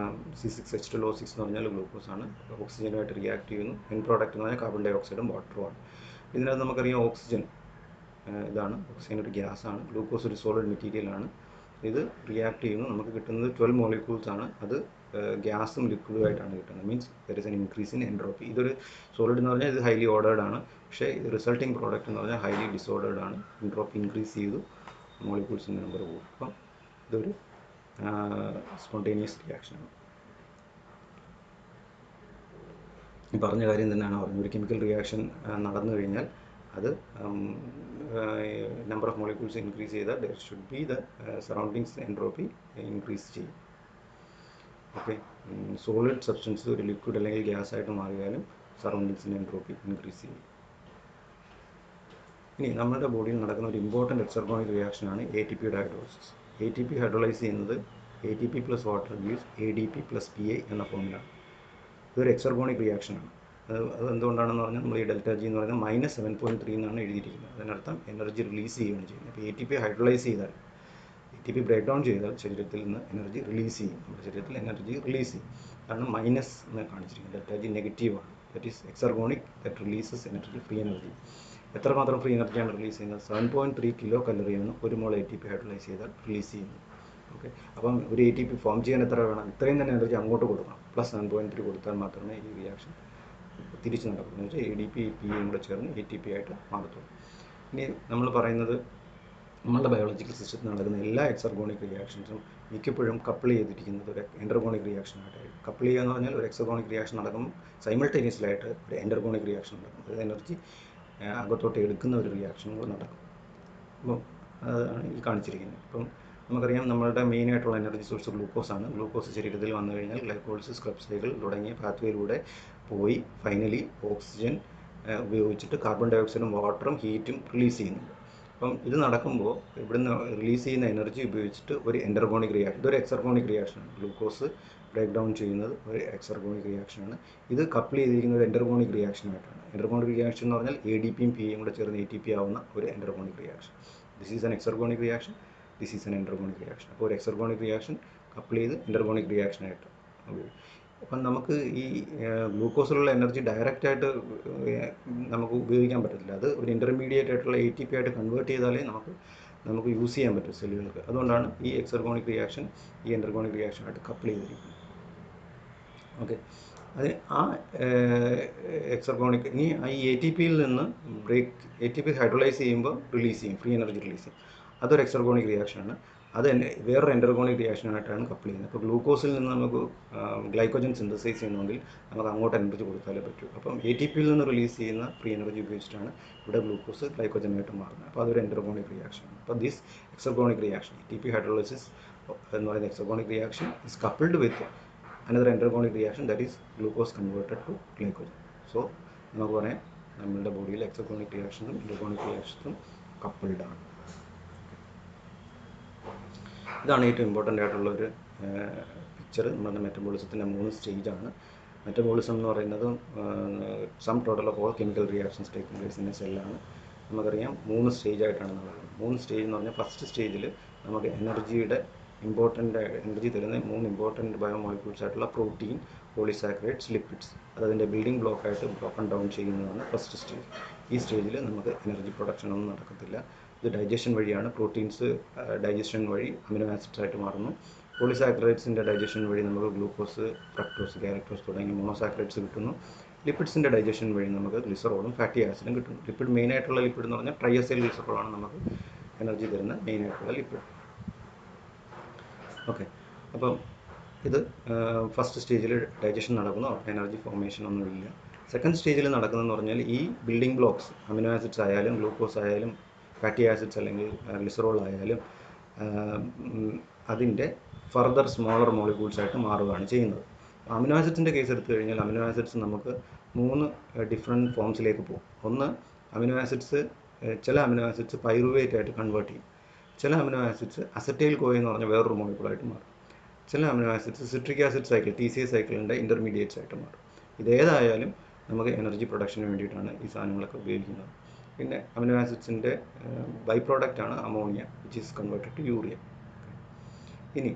C6H12O6 എന്ന് പറഞ്ഞാൽ ഗ്ലൂക്കോസാണ്, ഓക്സിജനുമായിട്ട് റിയാക്ട് ചെയ്യുന്നു. എൻ പ്രോഡക്റ്റ് എന്ന് പറഞ്ഞാൽ കാർബൺ ഡൈ ഓക്സൈഡും വാട്ടറുമാണ്. ഇതിനകത്ത് നമുക്കറിയാം ഓക്സിജൻ ഇതാണ്, ഓക്സിജൻ ഒരു ഗ്യാസാണ്, ഗ്ലൂക്കോസ് ഒരു സോളിഡ് മെറ്റീരിയലാണ്. ഇത് റിയാക്ട് ചെയ്യുന്നു, നമുക്ക് കിട്ടുന്നത് 12 മോളിക്യൂൾസ് ആണ്. അത് ഗ്യാസും ലിക്വിഡുമായിട്ടാണ് കിട്ടുന്നത്. Means there is an increase in entropy. ഇതൊരു സോളിഡ് എന്ന് പറഞ്ഞാൽ ഇത് ഹൈലി ഓർഡേർഡ് ആണ്, പക്ഷേ ഇത് റിസൾട്ടിങ് പ്രോഡക്റ്റ് എന്ന് പറഞ്ഞാൽ ഹൈലി ഡിസോർഡേർഡ് ആണ്. എൻട്രോപ്പി ഇൻക്രീസ് ചെയ്തു, മോളിക്യൂൾസിൻ്റെ നമ്പർ കൂടും. അപ്പം ഇതൊരു സ്പോണ്ടേനിയസ് റിയാക്ഷനാണ്. ഈ പറഞ്ഞ കാര്യം തന്നെയാണ് പറഞ്ഞത്. ഒരു കെമിക്കൽ റിയാക്ഷൻ നടന്നു കഴിഞ്ഞാൽ അത് നമ്പർ ഓഫ് മോളിക്യൂൾസ് ഇൻക്രീസ് ചെയ്താൽ there should be the surroundings entropy increase ചെയ്യും. ഓക്കെ, സോളിഡ് സബ്സ്റ്റൻസ് ഒരു ലിക്വിഡ് അല്ലെങ്കിൽ ഗ്യാസ് ആയിട്ട് മാറിയാലും സറൗണ്ടിങ്സിൻ്റെ എൻട്രോപ്പി ഇൻക്രീസ് ചെയ്യും. ഇനി നമ്മുടെ ബോഡിയിൽ നടക്കുന്ന ഒരു ഇമ്പോർട്ടൻ്റ് എക്സർഗോണിക് റിയാക്ഷനാണ് ATP ഹൈഡ്രോളിസിസ്. ATP ഹൈഡ്രോളൈസ് ചെയ്യുന്നത് ATP plus water gives ADP plus PA എന്ന ഫോമിലാണ്. ഇതൊരു എക്സർഗോണിക് റിയാക്ഷനാണ്. അത് എന്തുകൊണ്ടാണെന്ന് പറഞ്ഞാൽ നമ്മൾ ഈ ഡെൽറ്റ ജി എന്ന് പറയുന്നത് -7.3 എന്നാണ് എഴുതിയിരിക്കുന്നത്. അതിനർത്ഥം എനർജി റിലീസ് ചെയ്യുകയാണ് ചെയ്യുന്നത്. അപ്പോൾ ATP ഹൈഡ്രോളൈസ് ചെയ്താൽ, ATP ബ്രേക്ക് ഡൗൺ ചെയ്താൽ ശരീരത്തിൽ നിന്ന് എനർജി റിലീസ് ചെയ്യും. നമ്മുടെ ശരീരത്തിൽ എനർജി റിലീസ് ചെയ്യും. കാരണം മൈനസ് എന്ന് കാണിച്ചിരിക്കുന്നത് ഡെൽറ്റ ജി നെഗറ്റീവാണ്. That is exergonic, that releases energy, free energy. എത്രമാത്രം ഫ്രീ എനർജിയാണ് റിലീസ് ചെയ്യുന്നത്? 7.3 കിലോ കലറിയാണ് ഒരു മോൾ ATP ഹൈഡ്രോളൈസ് ചെയ്താൽ റിലീസ് ചെയ്യുന്നത്. ഓക്കെ, അപ്പം ഒരു എ ടി പി ഫോം ചെയ്യാൻ എത്ര വേണം? ഇത്രയും തന്നെ എനർജി അങ്ങോട്ട് കൊടുക്കണം. പ്ലസ് 7.3 കൊടുത്താൽ മാത്രമേ ഈ റിയാക്ഷൻ തിരിച്ച് നടക്കുള്ളൂ. എന്ന് വെച്ചാൽ എ ഡി പി പി യും കൂടെ ചേർന്ന് എ ടി പി ആയിട്ട് മാറത്തുള്ളൂ. ഇനി നമ്മൾ പറയുന്നത് നമ്മളുടെ ബയോളജിക്കൽ സിസ്റ്റത്തിൽ നടക്കുന്ന എല്ലാ എക്സർഗോണിക് റിയാക്ഷൻസും മിക്കപ്പോഴും കപ്പിൾ ചെയ്തിരിക്കുന്നത് ഒരു എൻഡർഗോണിക് റിയാക്ഷനായിട്ടായിരിക്കും. കപ്പിൾ ചെയ്യുക എന്ന് പറഞ്ഞാൽ ഒരു എക്സർഗോണിക് റിയാക്ഷൻ നടക്കുമ്പോൾ സൈമൾട്ടേനിയസ്ലായിട്ട് ഒരു എൻഡർഗോണിക് റിയാക്ഷൻ നടക്കും. അത് എനർജി അകത്തോട്ട് എടുക്കുന്ന ഒരു റിയാക്ഷൻ കൂടെ നടക്കും. അപ്പം അതാണ് ഈ കാണിച്ചിരിക്കുന്നത്. ഇപ്പം നമുക്കറിയാം നമ്മളുടെ മെയിനായിട്ടുള്ള എനർജി സോഴ്സ് ഗ്ലൂക്കോസാണ്. ഗ്ലൂക്കോസ് ശരീരത്തിൽ വന്നു കഴിഞ്ഞാൽ ഗ്ലൈക്കോളിസിസ്, ക്രെബ്സ് സൈക്കിൾ തുടങ്ങിയ പാത്വേയിലൂടെ പോയി ഫൈനലി ഓക്സിജൻ ഉപയോഗിച്ചിട്ട് കാർബൺ ഡൈ ഓക്സൈഡും വാട്ടറും ഹീറ്റും റിലീസ് ചെയ്യുന്നുണ്ട്. അപ്പം ഇത് നടക്കുമ്പോൾ ഇവിടുന്ന് റിലീസ് ചെയ്യുന്ന എനർജി ഉപയോഗിച്ചിട്ട് ഒരു എൻഡർഗോണിക് റിയാക്ഷൻ, ഇതൊരു എക്സർഗോണിക് റിയാക്ഷനാണ്. ഗ്ലൂക്കോസ് ബ്രേക്ക് ഡൗൺ ചെയ്യുന്നത് ഒരു എക്സർഗോണിക് റിയാക്ഷനാണ്. ഇത് കപ്പിൾ ചെയ്തിരിക്കുന്ന ഒരു എൻഡർഗോണിക് റിയാക്ഷനായിട്ടാണ്. എൻഡർഗോണിക് റിയാക്ഷൻ എന്ന് പറഞ്ഞാൽ എ ഡി പിയും പി യും കൂടെ ചേർന്ന് എ ടി പി ആവുന്ന ഒരു endergonic reaction. This is an exergonic reaction, this is an endergonic reaction. അപ്പോൾ ഒരു എക്സർഗോണിക് റിയാക്ഷൻ കപ്പിൾ ചെയ്ത് എൻഡർഗോണിക് റിയാക്ഷനായിട്ട് ഉപയോഗിക്കും. അപ്പം നമുക്ക് ഈ ഗ്ലൂക്കോസിലുള്ള എനർജി ഡയറക്റ്റായിട്ട് നമുക്ക് ഉപയോഗിക്കാൻ പറ്റത്തില്ല. അത് ഒരു ഇൻ്റർമീഡിയറ്റ് ആയിട്ടുള്ള എ ടി പി ആയിട്ട് കൺവേർട്ട് ചെയ്താലേ നമുക്ക് യൂസ് ചെയ്യാൻ പറ്റും സെല്ലുകൾക്ക്. അതുകൊണ്ടാണ് ഈ എക്സർഗോണിക് റിയാക്ഷൻ ഈ എൻഡർഗോണിക് റിയാക്ഷനായിട്ട് കപ്പിൾ ചെയ്തിരിക്കുന്നത്. ഓക്കെ, അത് ആ എക്സർഗോണിക് ഇനി ഈ എ ടി പിയിൽ നിന്ന് എ ടി പി ഹൈഡ്രോളൈസ് ചെയ്യുമ്പോൾ റിലീസ് ചെയ്യും, ഫ്രീ എനർജി റിലീസ് ചെയ്യും. അതൊരു എക്സർഗോണിക് റിയാക്ഷനാണ്. അത് തന്നെ വേറൊരു എൻഡർഗോണിക് റിയാക്ഷനായിട്ടാണ് കപ്പിൾ ചെയ്യുന്നത്. ഇപ്പോൾ ഗ്ലൂക്കോസിൽ നിന്ന് നമുക്ക് ഗ്ലൈക്കോജൻ സിന്തസൈസ് ചെയ്യണമെങ്കിൽ നമുക്ക് അങ്ങോട്ട് എനർജി കൊടുത്താലേ പറ്റൂ. അപ്പം എ ടി പിയിൽ നിന്ന് റിലീസ് ചെയ്യുന്ന ഫ്രീ എനർജി ഉപയോഗിച്ചിട്ടാണ് ഇവിടെ ഗ്ലൂക്കോസ് ഗ്ലൈക്കോജനായിട്ട് മാറുന്നത്. അപ്പോൾ അതൊരു എൻഡർഗോണിക് റിയാക്ഷനാണ്. അപ്പോൾ this exergonic reaction A T P hydrolysis എന്ന് പറയുന്ന exergonic reaction is coupled with another endergonic reaction, that is glucose converted to glycogen. So നമുക്ക് പറയാം നമ്മളുടെ ബോഡിയിൽ എക്സർഗോണിക് റിയാക്ഷനും എൻഡർഗോണിക് റിയാക്ഷനും കപ്പിൾഡ് ആണ്. ഇതാണ് ഏറ്റവും ഇമ്പോർട്ടൻ്റ് ആയിട്ടുള്ളൊരു പിക്ചർ. നമ്മുടെ മെറ്റബോളിസത്തിൻ്റെ 3 സ്റ്റേജാണ്. മെറ്റബോളിസം എന്ന് പറയുന്നത് sum total of all chemical reactions taking place in a സെല്ലാണ്. നമുക്കറിയാം 3 സ്റ്റേജായിട്ടാണ് നടക്കുന്നത്. 3 സ്റ്റേജ് എന്ന് പറഞ്ഞാൽ ഫസ്റ്റ് സ്റ്റേജിൽ നമുക്ക് എനർജി തരുന്ന 3 ഇമ്പോർട്ടൻറ്റ് ബയോമോളിക്യൂൾസ് ആയിട്ടുള്ള പ്രോട്ടീൻ, പോളിസാക്കറൈഡ്സ്, ലിപ്പിഡ്സ് അതതിൻ്റെ ബിൽഡിംഗ് ബ്ലോക്കായിട്ട് ബ്രോക്കൺ ഡൗൺ ചെയ്യുന്നതാണ് ഫസ്റ്റ് സ്റ്റേജ്. ഈ സ്റ്റേജിൽ നമുക്ക് എനർജി പ്രൊഡക്ഷൻ ഒന്നും നടക്കത്തില്ല. ഇത് ഡൈജഷൻ വഴിയാണ്. പ്രോട്ടീൻസ് ഡൈജഷൻ വഴി അമിനോ ആസിഡ്സ് ആയിട്ട് മാറുന്നു. പോളിസാക്കറൈഡ്സിൻ്റെ ഡൈജഷൻ വഴി നമുക്ക് ഗ്ലൂക്കോസ്, ഫ്രക്ടോസ്, ഗാലക്ടോസ് തുടങ്ങിയ മോണോസാക്കറൈഡ്സ് കിട്ടുന്നു. ലിപ്പിഡ്സിൻ്റെ ഡൈജഷൻ വഴി നമുക്ക് ഗ്ലിസറോളും ഫാറ്റി ആസിഡും കിട്ടുന്നു. ലിപ്പിഡ് മെയിനായിട്ടുള്ള ലിപ്പിഡ് എന്ന് പറഞ്ഞാൽ ട്രൈഅസൈൽ ഗ്ലിസറോളാണ് നമുക്ക് എനർജി തരുന്ന മെയിനായിട്ടുള്ള ലിപ്പിഡ്. ഓക്കെ, അപ്പം ഇത് ഫസ്റ്റ് സ്റ്റേജിൽ ഡൈജഷൻ നടക്കുന്നു. എനർജി ഫോർമേഷൻ ഒന്നുമില്ല. സെക്കൻഡ് സ്റ്റേജിൽ നടക്കുന്നതെന്ന് പറഞ്ഞാൽ ഈ ബിൽഡിംഗ് ബ്ലോക്സ് അമിനോ ആസിഡ്സ് ആയാലും ഗ്ലൂക്കോസ് ആയാലും ഫാറ്റി ആസിഡ്സ് അല്ലെങ്കിൽ ഗ്ലിസറോൾ ആയാലും അതിൻ്റെ ഫർദർ സ്മോളർ മോളിക്യൂൾസ് ആയിട്ട് മാറുകയാണ് ചെയ്യുന്നത്. അമിനോ ആസിഡ്സിൻ്റെ കേസ് എടുത്തു കഴിഞ്ഞാൽ അമിനോ ആസിഡ്സ് നമുക്ക് 3 ഡിഫറെൻറ്റ് ഫോംസിലേക്ക് പോകും. ഒന്ന്, അമിനോ ആസിഡ്സ് ചില അമിനോ ആസിഡ്സ് പൈറുവേറ്റ് ആയിട്ട് കൺവേർട്ട് ചെയ്യും. ചില അമിനോ ആസിഡ്സ് അസറ്റൈൽ കോയ എന്ന് പറഞ്ഞ വേറൊരു മോളിക്യൂളായിട്ട് മാറും. ചില amino acids citric acid cycle TCA സൈക്കിളിൻ്റെ ഇൻ്റർമീഡിയറ്റ്സ് ആയിട്ട് മാറും. ഇതേതായാലും നമുക്ക് എനർജി പ്രൊഡക്ഷന് വേണ്ടിയിട്ടാണ് ഈ സാധനങ്ങളൊക്കെ ഉപയോഗിക്കുന്നത്. പിന്നെ അമിനോ ആസിഡ്സിൻ്റെ ബൈ പ്രോഡക്റ്റാണ് ammonia, which is converted to urea. ഇനി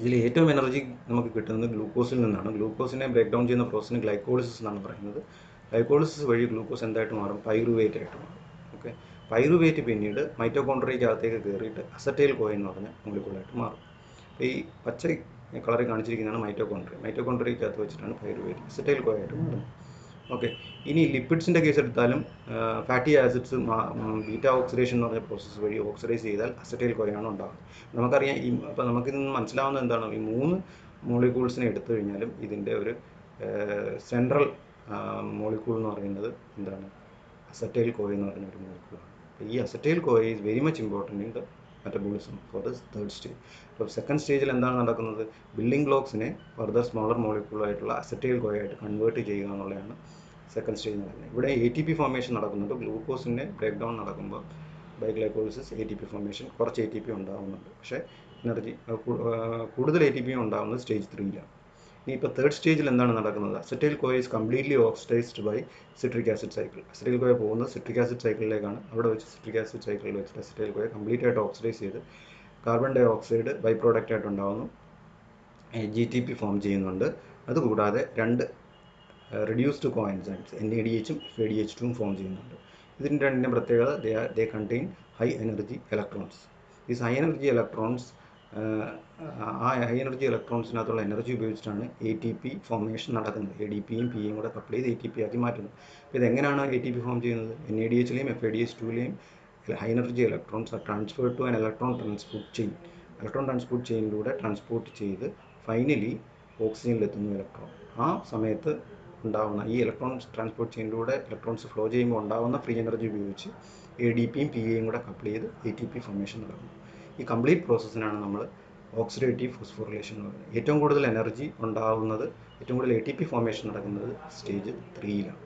ഇതിൽ ഏറ്റവും എനർജി നമുക്ക് കിട്ടുന്നത് ഗ്ലൂക്കോസിൽ നിന്നാണ്. ഗ്ലൂക്കോസിനെ ബ്രേക്ക് ഡൗൺ ചെയ്യുന്ന പ്രോസസ്സിന് ഗ്ലൈക്കോളിസിസ് എന്നാണ് പറയുന്നത്. ഗ്ലൈക്കോളിസിസ് വഴി ഗ്ലൂക്കോസ് എന്തായിട്ട് മാറും? പൈറുവേറ്റ് ആയിട്ട് മാറും. ഓക്കെ, പൈറുവേറ്റ് പിന്നീട് മൈറ്റോകോൺട്രിയയ്ക്കകത്തേക്ക് കയറിയിട്ട് അസറ്റൈൽ കോയ എന്ന് പറഞ്ഞ മോളിക്യൂളായിട്ട് മാറും. അപ്പോൾ ഈ പച്ച കളറിൽ കാണിച്ചിരിക്കുന്നതാണ് മൈറ്റോകോൺട്രിയ. മൈറ്റോകോൺട്രിയയ്ക്കകത്ത് വെച്ചിട്ടാണ് പൈറുവേറ്റ് അസറ്റൈൽ കോയ ആയിട്ട് മാറുന്നത്. ഓക്കെ, ഇനി ലിപ്പിഡ്സിൻ്റെ കേസ് എടുത്താലും ഫാറ്റി ആസിഡ്സ് ബീറ്റ ഓക്സിഡേഷൻ എന്ന് പറഞ്ഞ പ്രോസസ്സ് വഴി ഓക്സിഡൈസ് ചെയ്താൽ അസറ്റൈൽ കോയാണ് ഉണ്ടാകുന്നത്. നമുക്കറിയാം അപ്പോൾ നമുക്കിത് മനസ്സിലാവുന്നത് എന്താണ്? ഈ 3 മോളിക്യൂൾസിനെ എടുത്തു കഴിഞ്ഞാലും ഇതിൻ്റെ ഒരു സെൻട്രൽ മോളിക്യൂൾ എന്ന് പറയുന്നത് എന്താണ്? അസറ്റൈൽ കോയ എന്ന് പറയുന്ന ഒരു മോളിക്യൂളാണ്. അപ്പോൾ ഈ acetyl CoA is very much important in the metabolism for the third stage. അപ്പോൾ സെക്കൻഡ് സ്റ്റേജിൽ എന്താണ് നടക്കുന്നത്? ബിൽഡിംഗ് ബ്ലോക്സിനെ ഫർദർ സ്മോളർ മോളിക്യൂളായിട്ടുള്ള അസറ്റൈൽ കോയ ആയിട്ട് കൺവേർട്ട് ചെയ്യുക എന്നുള്ളതാണ് സെക്കൻഡ് സ്റ്റേജ് നടക്കുന്നത്. ഇവിടെ ATP ഫോർമേഷൻ നടക്കുന്നുണ്ട്. ഗ്ലൂക്കോസിൻ്റെ ബ്രേക്ക് ഡൗൺ നടക്കുമ്പോൾ ബൈ ഗ്ലൈക്കോളിസിസ് ATP ഫോർമേഷൻ കുറച്ച് ATP ഉണ്ടാകുന്നുണ്ട്. പക്ഷേ എനർജി കൂടുതൽ ATP ഉണ്ടാകുന്നത് സ്റ്റേജ് 3യിലാണ്. ഇനി ഇപ്പോൾ തേർഡ് സ്റ്റേജിൽ എന്താണ് നടക്കുന്നത്? Acetyl CoA is completely oxidised by citric acid cycle. Acetyl CoA പോകുന്നത് സിട്രിക് ആസിഡ് സൈക്കിളിലേക്കാണ്. അവിടെ വെച്ച് സിട്രിക് ആസിഡ് സൈക്കിളിൽ വെച്ചിട്ട് അസറ്റൈൽ കോയ കംപ്ലീറ്റ് ആയിട്ട് ഓക്സിഡൈസ് ചെയ്ത് carbon dioxide by product ആയിട്ട് ഉണ്ടാകുന്നു. GTP ഫോം ചെയ്യുന്നുണ്ട്. അതുകൂടാതെ 2 റെഡ്യൂസ്ഡ് കോഎൻസൈംസ് NADH-ഉം FADH2-ഉം ഫോം ചെയ്യുന്നുണ്ട്. ഇതിൻ്റെ രണ്ടിൻ്റെ പ്രത്യേകത they contain high energy electrons. These high energy electrons ആ ഹൈ എനർജി ഇലക്ട്രോൺസിനകത്തുള്ള എനർജി ഉപയോഗിച്ചിട്ടാണ് എ ടി പി ഫോർമേഷൻ നടക്കുന്നത്. എ ഡി പിയും പി യും കൂടെ കപ്പിൾ ചെയ്ത് എ ടി പി ആക്കി മാറ്റുന്നത്. അപ്പോൾ ഇതെങ്ങനെയാണ് എ ടി പി ഫോം ചെയ്യുന്നത്? എൻ എ ഡി എച്ചിലെയും എഫ് എ ഡി എച്ച് ടുവിലെയും high energy electrons are transferred to an electron transport chain. Electron transport ചെയിനിലൂടെ ട്രാൻസ്പോർട്ട് ചെയ്ത് ഫൈനലി ഓക്സിജനിലെത്തുന്നു ഇലക്ട്രോൺ. ആ സമയത്ത് ഉണ്ടാകുന്ന ഈ ഇലക്ട്രോൺ ട്രാൻസ്പോർട്ട് ചെയിനിലൂടെ ഇലക്ട്രോൺസ് ഫ്ലോ ചെയ്യുമ്പോൾ ഉണ്ടാകുന്ന ഫ്രീ എനർജി ഉപയോഗിച്ച് എ ഡി പിയും പി എയും കൂടെ കപ്പിൾ ചെയ്ത് എ ടി പി ഫോർമേഷൻ നടക്കുന്നു. ഈ കംപ്ലീറ്റ് പ്രോസസ്സിനാണ് നമ്മൾ ഓക്സിഡേറ്റീവ് ഫോസ്ഫോറിലേഷൻ എന്ന് പറയുന്നത്. ഏറ്റവും കൂടുതൽ എനർജി ഉണ്ടാകുന്നത്, ഏറ്റവും കൂടുതൽ എ ടി പി ഫോർമേഷൻ നടക്കുന്നത് സ്റ്റേജ് 3-ലാണ്.